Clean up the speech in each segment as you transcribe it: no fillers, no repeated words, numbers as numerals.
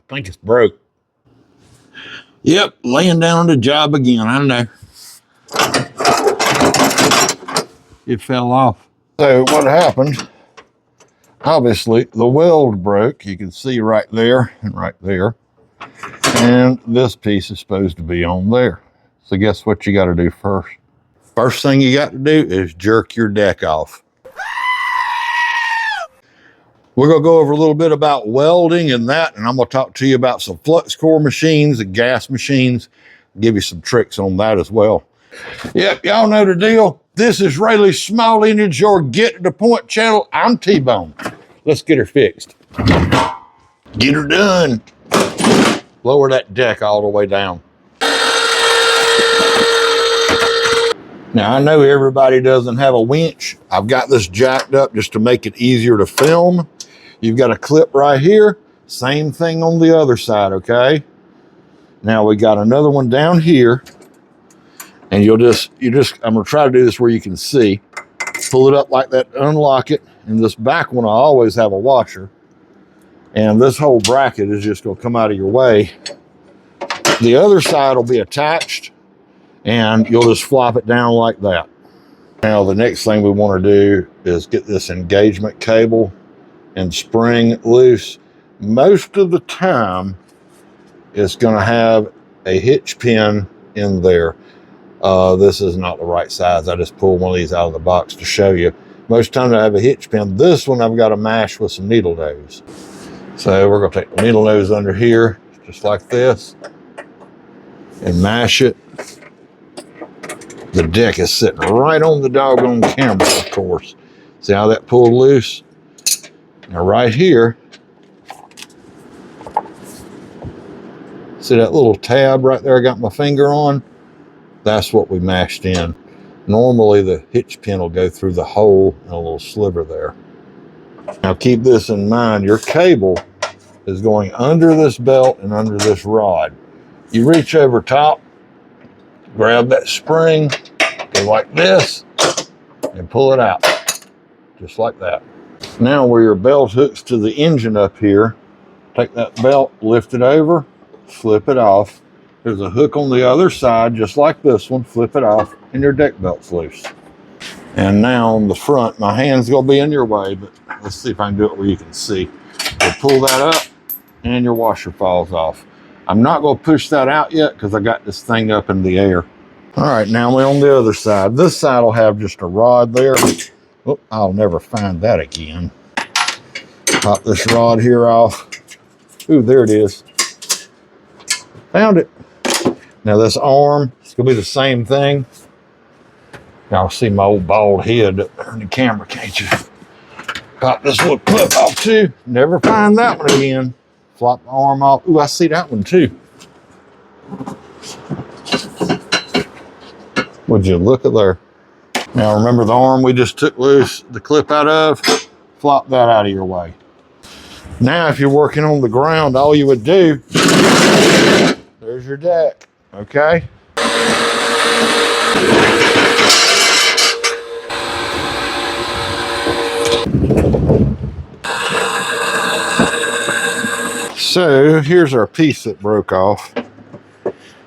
I think it's broke. Yep, laying down on the job again. I know. It fell off. So what happened, obviously the weld broke. You can see right there and right there. And this piece is supposed to be on there. So guess what you got to do first? First thing you got to do is jerk your deck off. We're going to go over a little bit about welding and that, and I'm going to talk to you about some flux core machines and gas machines, give you some tricks on that as well. Yep, y'all know the deal. This is Rayleigh's Small Engines, your Get to the Point channel. I'm T-Bone. Let's get her fixed. Get her done. Lower that deck all the way down. Now, I know everybody doesn't have a winch. I've got this jacked up just to make it easier to film. You've got a clip right here. Same thing on the other side, okay? Now we got another one down here. And I'm gonna try to do this where you can see. Pull it up like that, unlock it. And this back one, I always have a washer. And this whole bracket is just gonna come out of your way. The other side will be attached and you'll just flop it down like that. Now the next thing we want to do is get this engagement cable and spring loose. Most of the time it's going to have a hitch pin in there. This is not the right size. I just pulled one of these out of the box to show you. Most times I have a hitch pin. This one I've got to mash with some needle nose. So we're going to take the needle nose under here just like this and mash it. The deck is sitting right on the doggone camera, of course. See how that pulled loose? Now right here, see that little tab right there I got my finger on? That's what we mashed in. Normally the hitch pin will go through the hole in a little sliver there. Now keep this in mind, your cable is going under this belt and under this rod. You reach over top, grab that spring, go like this, and pull it out, just like that. Now where your belt hooks to the engine up here, take that belt, lift it over, flip it off. There's a hook on the other side, just like this one, flip it off, and your deck belt's loose. And now on the front, my hand's gonna be in your way, but let's see if I can do it where you can see. You'll pull that up, and your washer falls off. I'm not gonna push that out yet because I got this thing up in the air. All right, now we're on the other side. This side will have just a rod there. Oh, I'll never find that again. Pop this rod here off. Ooh, there it is. Found it. Now this arm, it's gonna be the same thing. Y'all see my old bald head up there in the camera, can't you? Pop this little clip off too. Never find that one again. Flop the arm off. Ooh, I see that one too. Would you look at there? Now remember the arm we just took loose the clip out of? Flop that out of your way. Now if you're working on the ground, all you would do, there's your deck, okay? So here's our piece that broke off.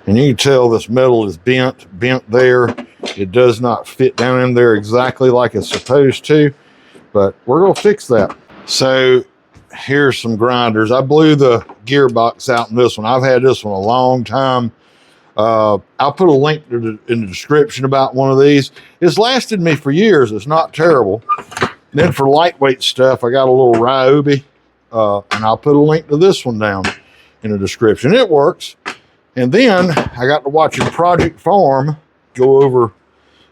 And you can tell this metal is bent there. It does not fit down in there exactly like it's supposed to, but we're gonna fix that. So here's some grinders. I blew the gearbox out in this one. I've had this one a long time. I'll put a link in the description about one of these. It's lasted me for years. It's not terrible. Then for lightweight stuff, I got a little RYOBI, and I'll put a link to this one down in the description. It works. And then I got to watching Project Farm go over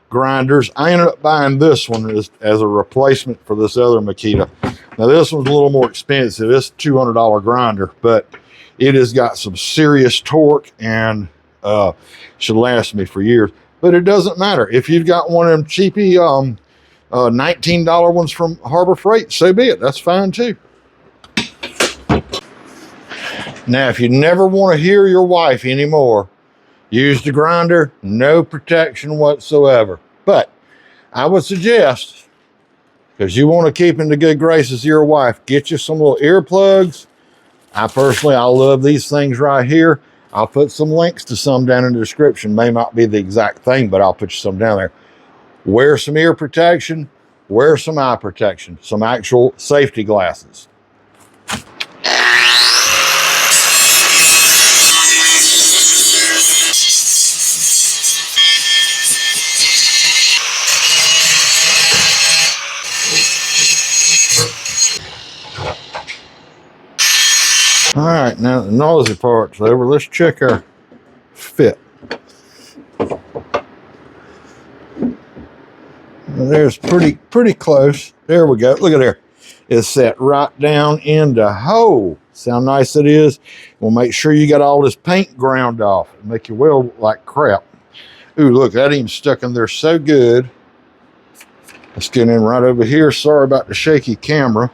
grinders. I ended up buying this one as a replacement for this other Makita. Now this one's a little more expensive. It's a $200 grinder, but it has got some serious torque and should last me for years. But it doesn't matter. If you've got one of them cheapy $19 ones from Harbor Freight, so be it. That's fine too. Now, if you never want to hear your wife anymore, use the grinder, no protection whatsoever. But I would suggest, because you want to keep in the good graces of your wife, get you some little earplugs. I love these things right here. I'll put some links to some down in the description. May not be the exact thing, but I'll put you some down there. Wear some ear protection, wear some eye protection, some actual safety glasses. All right, now the noisy part's over. Let's check our fit. There's pretty close. There we go. Look at there. It's set right down in the hole. See how nice it is? We'll make sure you got all this paint ground off. It'll make your weld look like crap. Ooh, look, that even stuck in there so good. Let's get in right over here. Sorry about the shaky camera.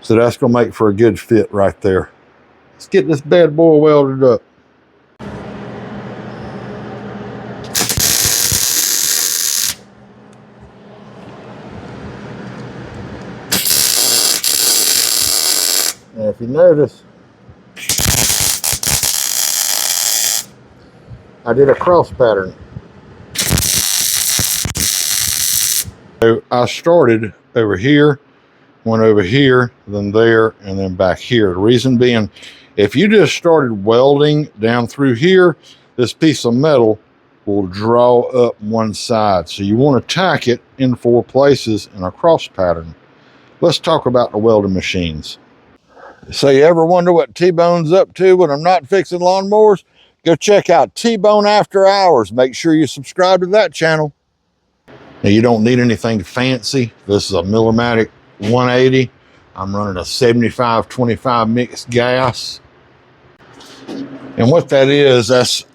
So that's gonna make for a good fit right there. Let's get this bad boy welded up. Now, if you notice, I did a cross pattern. So I started over here, went over here, then there, and then back here. The reason being, if you just started welding down through here, this piece of metal will draw up one side. So you want to tack it in 4 places in a cross pattern. Let's talk about the welding machines. So you ever wonder what T-Bone's up to when I'm not fixing lawnmowers? Go check out T-Bone After Hours. Make sure you subscribe to that channel. Now you don't need anything fancy. This is a Millermatic 180. I'm running a 75-25 mixed gas. And what that is, that's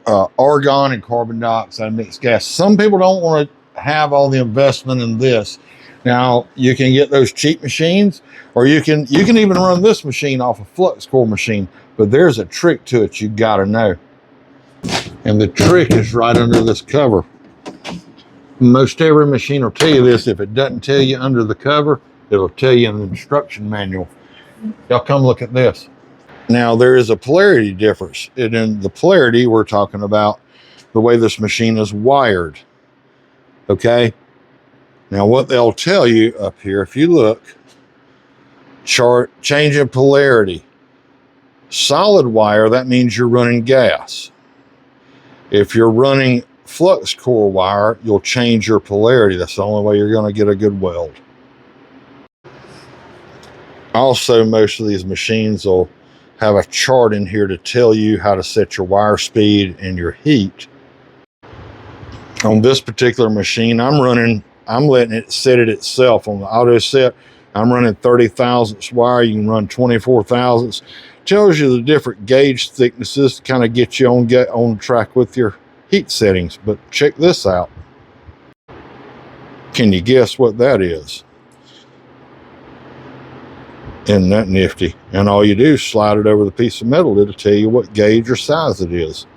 argon and carbon dioxide mixed gas. Some people don't want to have all the investment in this. Now you can get those cheap machines, or you can even run this machine off a flux core machine, but there's a trick to it you got to know. And the trick is right under this cover. Most every machine will tell you this. If it doesn't tell you under the cover, it'll tell you in the instruction manual. Y'all come look at this. Now there is a polarity difference. And in the polarity, we're talking about the way this machine is wired. Okay. Now what they'll tell you up here, if you look, chart, change in polarity. Solid wire, that means you're running gas. If you're running flux core wire, you'll change your polarity. That's the only way you're going to get a good weld. Also, most of these machines will have a chart in here to tell you how to set your wire speed and your heat. On this particular machine, I'm letting it set it itself on the auto set. I'm running 30 thousandths wire. You can run 24 thousandths. Tells you the different gauge thicknesses to kind of get you on track with your heat settings. But check this out. Can you guess what that is? Isn't that nifty? And all you do is slide it over the piece of metal. It'll tell you what gauge or size it is.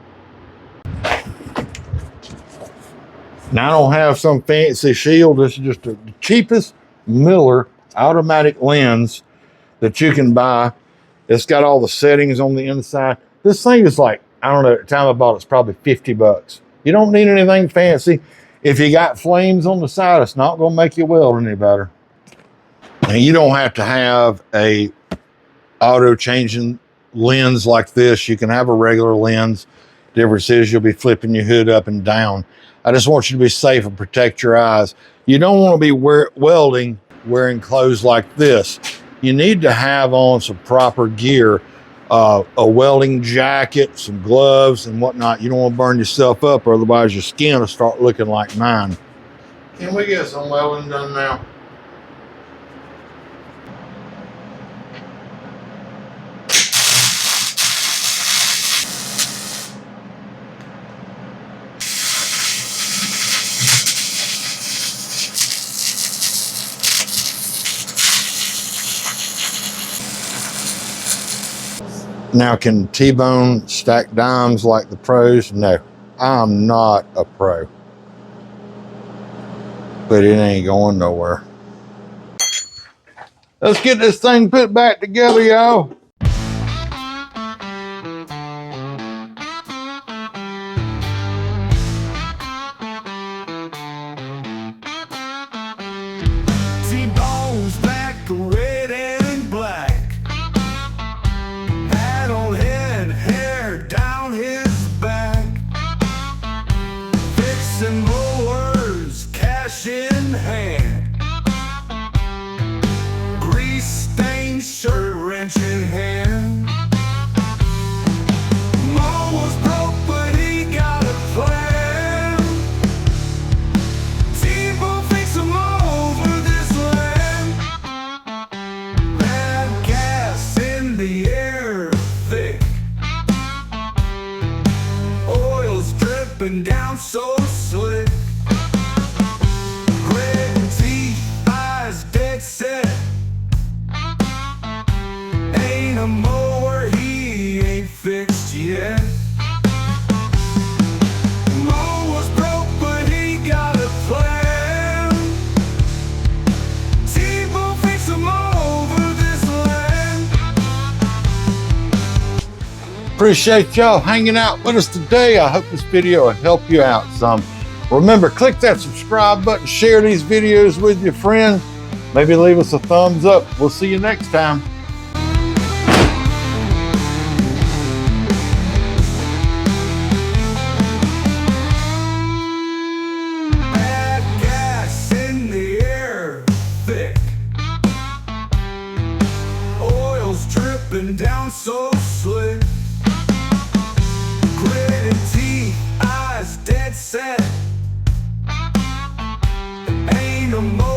Now I don't have some fancy shield. This is just the cheapest Miller automatic lens that you can buy. It's got all the settings on the inside. This thing is like, I don't know, at the time I bought it's probably 50 bucks. You don't need anything fancy. If you got flames on the side, it's not going to make you weld any better. And you don't have to have a auto changing lens like this. You can have a regular lens. Difference is you'll be flipping your hood up and down. I just want you to be safe and protect your eyes. You don't want to be welding wearing clothes like this. You need to have on some proper gear, a welding jacket, some gloves and whatnot. You don't want to burn yourself up, or otherwise your skin will start looking like mine. Can we get some welding done now? Now, can T-Bone stack dimes like the pros? No, I'm not a pro, but it ain't going nowhere. Let's get this thing put back together, y'all. T-bones back, red and black. Hat on head, hair down his back. Fixing mowers, cash in hand. Grease stained shirt, wrench in hand. Mower's broke, but he got a plan. T-bone fix him over this land. Bad gas in the air, thick. Oil's dripping down so slick. Grit teeth, eyes dead set. Ain't a mower he ain't fixed yet. Mower's broke, but he got a plan. T-bone fix him over this land. Appreciate y'all hanging out with us today. I hope this video will help you out some. Remember, click that subscribe button, share these videos with your friends. Maybe leave us a thumbs up. We'll see you next time. Bad gas in the air, thick. Oil's dripping down so slick. Gritted teeth, eyes dead set. Ain't a mower